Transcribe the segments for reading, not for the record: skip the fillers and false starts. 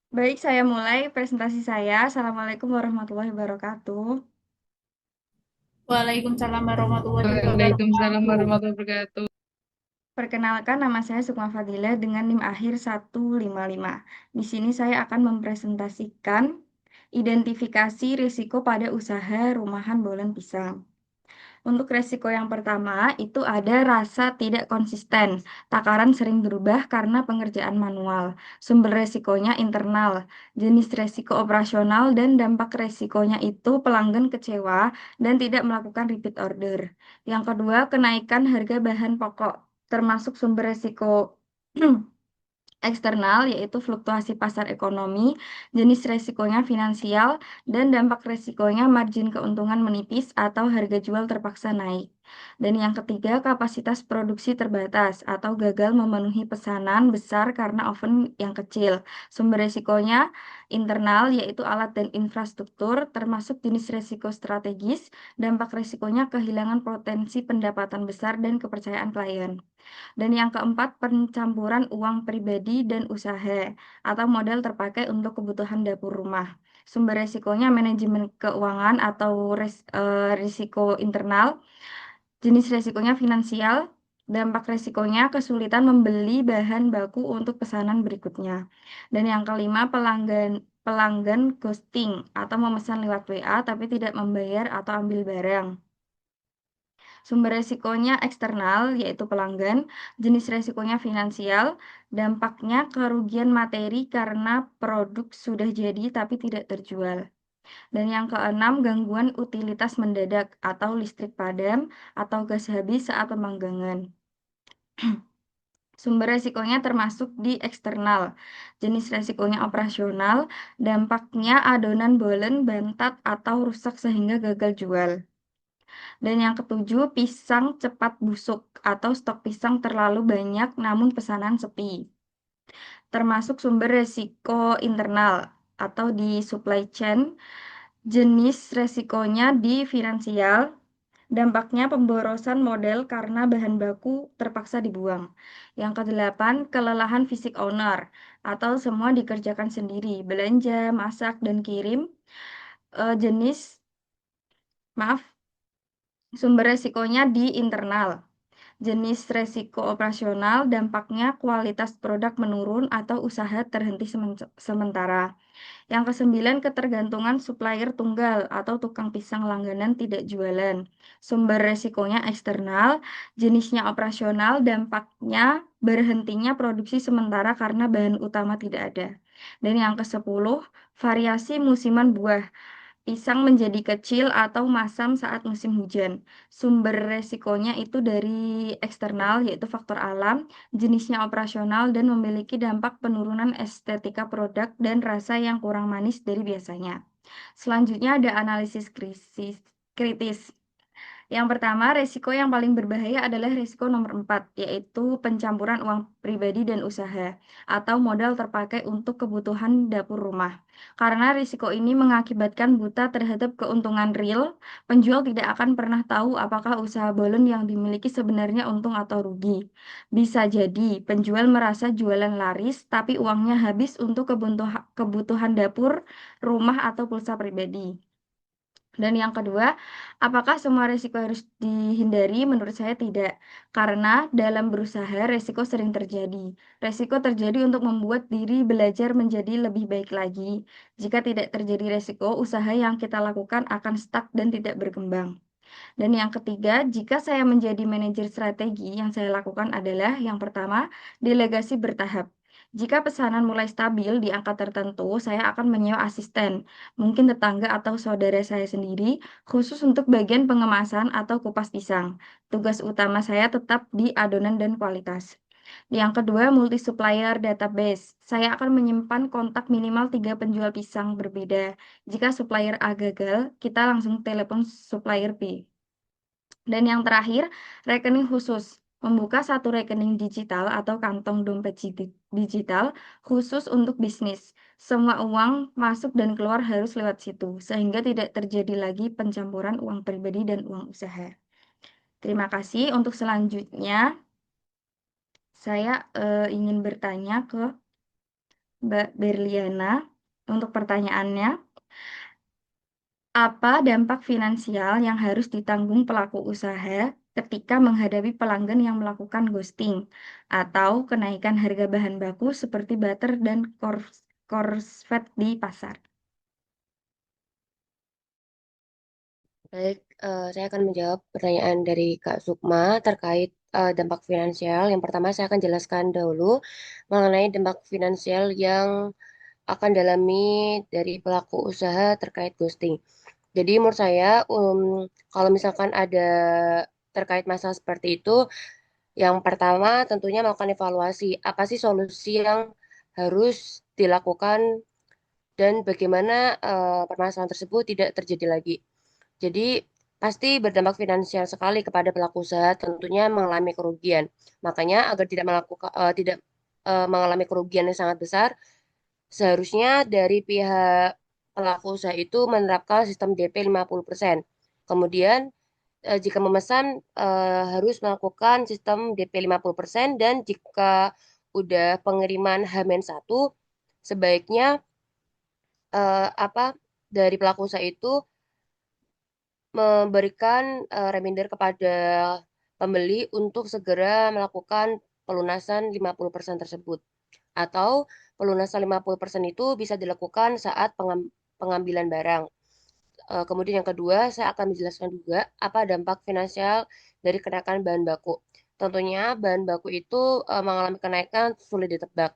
Baik, saya mulai presentasi saya. Assalamualaikum warahmatullahi wabarakatuh. Waalaikumsalam warahmatullahi Waalaikumsalam wabarakatuh. warahmatullahi wabarakatuh. Perkenalkan, nama saya Sukma Fadilah dengan NIM akhir 155. Di sini saya akan mempresentasikan identifikasi risiko pada usaha rumahan bolen pisang. Untuk resiko yang pertama, itu ada rasa tidak konsisten. Takaran sering berubah karena pengerjaan manual. Sumber resikonya internal. Jenis resiko operasional dan dampak resikonya itu pelanggan kecewa dan tidak melakukan repeat order. Yang kedua, kenaikan harga bahan pokok, termasuk sumber resiko eksternal, yaitu fluktuasi pasar ekonomi, jenis resikonya finansial, dan dampak resikonya margin keuntungan menipis atau harga jual terpaksa naik. Dan yang ketiga, kapasitas produksi terbatas atau gagal memenuhi pesanan besar karena oven yang kecil. Sumber resikonya internal, yaitu alat dan infrastruktur, termasuk jenis resiko strategis, dampak resikonya kehilangan potensi pendapatan besar dan kepercayaan klien. Dan yang keempat, pencampuran uang pribadi dan usaha atau modal terpakai untuk kebutuhan dapur rumah. Sumber resikonya manajemen keuangan atau risiko internal, jenis resikonya finansial, dampak resikonya kesulitan membeli bahan baku untuk pesanan berikutnya. Dan yang kelima, pelanggan pelanggan ghosting atau memesan lewat WA tapi tidak membayar atau ambil barang. Sumber resikonya eksternal, yaitu pelanggan, jenis resikonya finansial, dampaknya kerugian materi karena produk sudah jadi tapi tidak terjual. Dan yang keenam, gangguan utilitas mendadak atau listrik padam atau gas habis saat pemanggangan. Sumber resikonya termasuk di eksternal, jenis resikonya operasional, dampaknya adonan bolen, bantat, atau rusak sehingga gagal jual. Dan yang ketujuh, pisang cepat busuk atau stok pisang terlalu banyak namun pesanan sepi. Termasuk sumber resiko internal atau di supply chain, jenis resikonya di finansial, dampaknya pemborosan modal karena bahan baku terpaksa dibuang. Yang kedelapan, kelelahan fisik owner atau semua dikerjakan sendiri, belanja, masak, dan kirim. Jenis, maaf, sumber resikonya di internal. Jenis resiko operasional, dampaknya kualitas produk menurun atau usaha terhenti sementara. Yang kesembilan, ketergantungan supplier tunggal atau tukang pisang langganan tidak jualan. Sumber resikonya eksternal, jenisnya operasional, dampaknya berhentinya produksi sementara karena bahan utama tidak ada. Dan yang kesepuluh, variasi musiman buah. Pisang menjadi kecil atau masam saat musim hujan. Sumber resikonya itu dari eksternal, yaitu faktor alam, jenisnya operasional, dan memiliki dampak penurunan estetika produk dan rasa yang kurang manis dari biasanya. Selanjutnya ada analisis kritis. Yang pertama, resiko yang paling berbahaya adalah resiko nomor 4, yaitu pencampuran uang pribadi dan usaha, atau modal terpakai untuk kebutuhan dapur rumah. Karena risiko ini mengakibatkan buta terhadap keuntungan real, penjual tidak akan pernah tahu apakah usaha bolen yang dimiliki sebenarnya untung atau rugi. Bisa jadi penjual merasa jualan laris, tapi uangnya habis untuk kebutuhan dapur, rumah, atau pulsa pribadi. Dan yang kedua, apakah semua risiko harus dihindari? Menurut saya tidak, karena dalam berusaha risiko sering terjadi. Risiko terjadi untuk membuat diri belajar menjadi lebih baik lagi. Jika tidak terjadi risiko, usaha yang kita lakukan akan stuck dan tidak berkembang. Dan yang ketiga, jika saya menjadi manajer strategi, yang saya lakukan adalah yang pertama, delegasi bertahap. Jika pesanan mulai stabil di angka tertentu, saya akan menyewa asisten, mungkin tetangga atau saudara saya sendiri, khusus untuk bagian pengemasan atau kupas pisang. Tugas utama saya tetap di adonan dan kualitas. Yang kedua, multi supplier database. Saya akan menyimpan kontak minimal 3 penjual pisang berbeda. Jika supplier A gagal, kita langsung telepon supplier B. Dan yang terakhir, rekening khusus. Membuka satu rekening digital atau kantong dompet digital khusus untuk bisnis. Semua uang masuk dan keluar harus lewat situ, sehingga tidak terjadi lagi pencampuran uang pribadi dan uang usaha. Terima kasih. Untuk selanjutnya, saya ingin bertanya ke Mbak Berliana, untuk pertanyaannya, apa dampak finansial yang harus ditanggung pelaku usaha ketika menghadapi pelanggan yang melakukan ghosting atau kenaikan harga bahan baku seperti butter dan korsvet di pasar? Baik, saya akan menjawab pertanyaan dari Kak Sukma terkait dampak finansial. Yang pertama, saya akan jelaskan dahulu mengenai dampak finansial yang akan dialami dari pelaku usaha terkait ghosting. Jadi menurut saya, kalau misalkan ada terkait masalah seperti itu, yang pertama tentunya melakukan evaluasi. Apa sih solusi yang harus dilakukan dan bagaimana permasalahan tersebut tidak terjadi lagi. Jadi pasti berdampak finansial sekali kepada pelaku usaha, tentunya mengalami kerugian. Makanya agar tidak mengalami kerugian yang sangat besar, seharusnya dari pihak pelaku usaha itu menerapkan sistem DP 50%. Kemudian jika memesan harus melakukan sistem DP 50% dan jika udah pengiriman H-1 sebaiknya apa dari pelaku usaha itu memberikan reminder kepada pembeli untuk segera melakukan pelunasan 50% tersebut. Atau pelunasan 50% itu bisa dilakukan saat pengambilan barang. Kemudian yang kedua, saya akan menjelaskan juga apa dampak finansial dari kenaikan bahan baku. Tentunya bahan baku itu mengalami kenaikan sulit ditebak.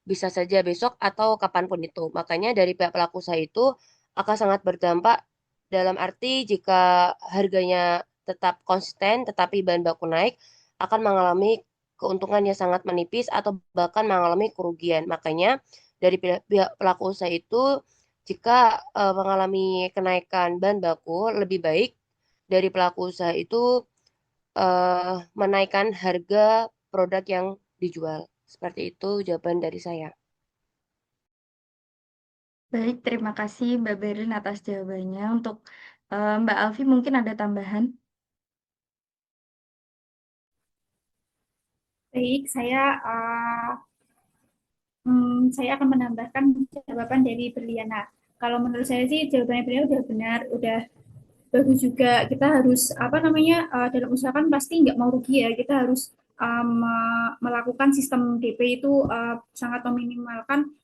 Bisa saja besok atau kapanpun itu. Makanya dari pihak pelaku usaha itu akan sangat berdampak dalam arti jika harganya tetap konsisten tetapi bahan baku naik akan mengalami keuntungan yang sangat menipis atau bahkan mengalami kerugian. Makanya dari pihak pelaku usaha itu jika mengalami kenaikan bahan baku lebih baik dari pelaku usaha itu menaikkan harga produk yang dijual. Seperti itu jawaban dari saya. Baik, terima kasih Mbak Berin atas jawabannya. Untuk Mbak Alfi mungkin ada tambahan? Baik, saya akan menambahkan jawaban dari Berliana. Kalau menurut saya sih jawabannya Berliana udah benar, udah bagus juga. Kita harus apa namanya dalam usaha kan pasti nggak mau rugi ya. Kita harus melakukan sistem DP itu sangat meminimalkan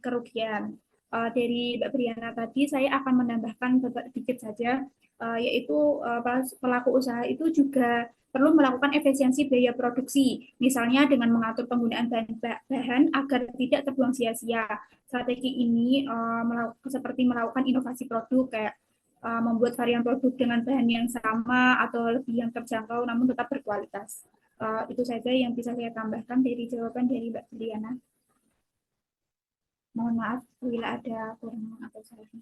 kerugian. Dari Mbak Briana tadi saya akan menambahkan sedikit saja, yaitu pelaku usaha itu juga perlu melakukan efisiensi biaya produksi, misalnya dengan mengatur penggunaan bahan agar tidak terbuang sia-sia. Strategi ini seperti melakukan inovasi produk kayak membuat varian produk dengan bahan yang sama atau lebih yang terjangkau namun tetap berkualitas. Itu saja yang bisa saya tambahkan dari jawaban dari Mbak Briana. Mohon maaf bila ada kurang atau salahnya.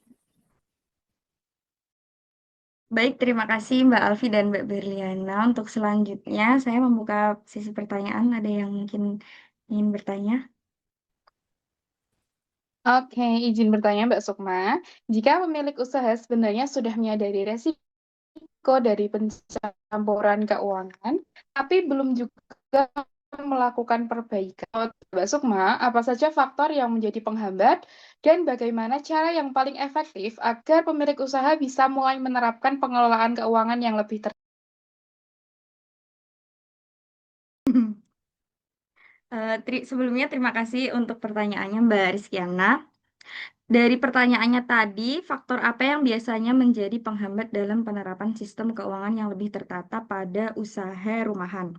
Baik, terima kasih Mbak Alfi dan Mbak Berliana. Untuk selanjutnya, saya membuka sesi pertanyaan. Ada yang mungkin ingin bertanya? Oke, izin bertanya Mbak Sukma. Jika pemilik usaha sebenarnya sudah menyadari resiko dari pencampuran keuangan, tapi belum juga melakukan perbaikan. Menurut Mbak Sukma, apa saja faktor yang menjadi penghambat dan bagaimana cara yang paling efektif agar pemilik usaha bisa mulai menerapkan pengelolaan keuangan yang lebih Sebelumnya terima kasih untuk pertanyaannya Mbak Rizkyana. Dari pertanyaannya tadi, faktor apa yang biasanya menjadi penghambat dalam penerapan sistem keuangan yang lebih tertata pada usaha rumahan?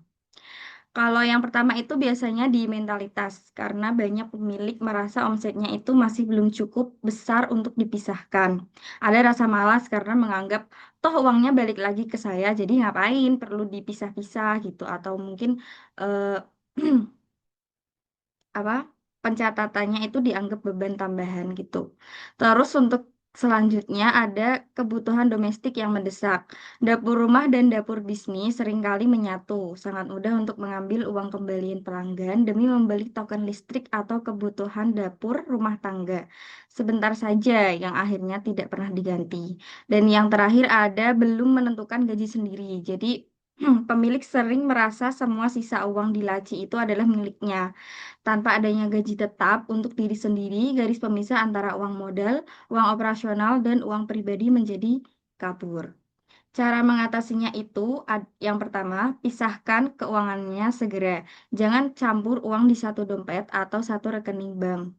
Kalau yang pertama itu biasanya di mentalitas, karena banyak pemilik merasa omsetnya itu masih belum cukup besar untuk dipisahkan. Ada rasa malas karena menganggap, toh uangnya balik lagi ke saya, jadi ngapain perlu dipisah-pisah gitu. Atau mungkin eh, apa pencatatannya itu dianggap beban tambahan gitu. Terus untuk selanjutnya ada kebutuhan domestik yang mendesak. Dapur rumah dan dapur bisnis seringkali menyatu. Sangat mudah untuk mengambil uang kembalian pelanggan demi membeli token listrik atau kebutuhan dapur rumah tangga. Sebentar saja yang akhirnya tidak pernah diganti. Dan yang terakhir ada belum menentukan gaji sendiri. Jadi Pemilik sering merasa semua sisa uang di laci itu adalah miliknya. Tanpa adanya gaji tetap untuk diri sendiri, garis pemisah antara uang modal, uang operasional, dan uang pribadi menjadi kabur. Cara mengatasinya itu, yang pertama, pisahkan keuangannya segera. Jangan campur uang di satu dompet atau satu rekening bank.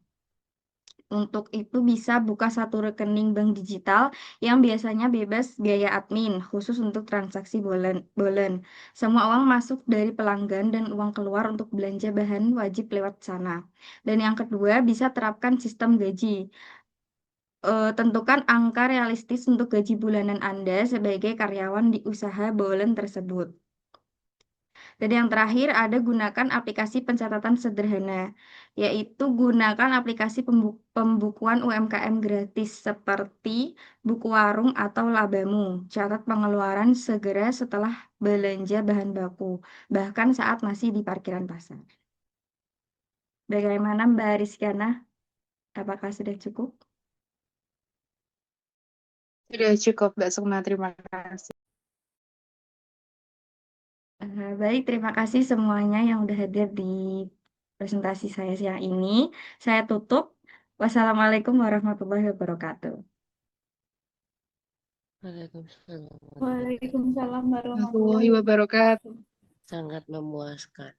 Untuk itu bisa buka satu rekening bank digital yang biasanya bebas biaya admin, khusus untuk transaksi bolen. Semua uang masuk dari pelanggan dan uang keluar untuk belanja bahan wajib lewat sana. Dan yang kedua, bisa terapkan sistem gaji. Tentukan angka realistis untuk gaji bulanan Anda sebagai karyawan di usaha bolen tersebut. Dan yang terakhir ada gunakan aplikasi pencatatan sederhana, yaitu gunakan aplikasi pembukuan UMKM gratis seperti Buku Warung atau Labamu. Catat pengeluaran segera setelah belanja bahan baku, bahkan saat masih di parkiran pasar. Bagaimana Mbak Rizkyana? Apakah sudah cukup? Sudah cukup, Mbak Sukma. Terima kasih. Baik, terima kasih semuanya yang udah hadir di presentasi saya siang ini. Saya tutup. Wassalamualaikum warahmatullahi wabarakatuh. Waalaikumsalam. Waalaikumsalam Warahmatullahi warahmatullahi wabarakatuh. wabarakatuh. Sangat memuaskan.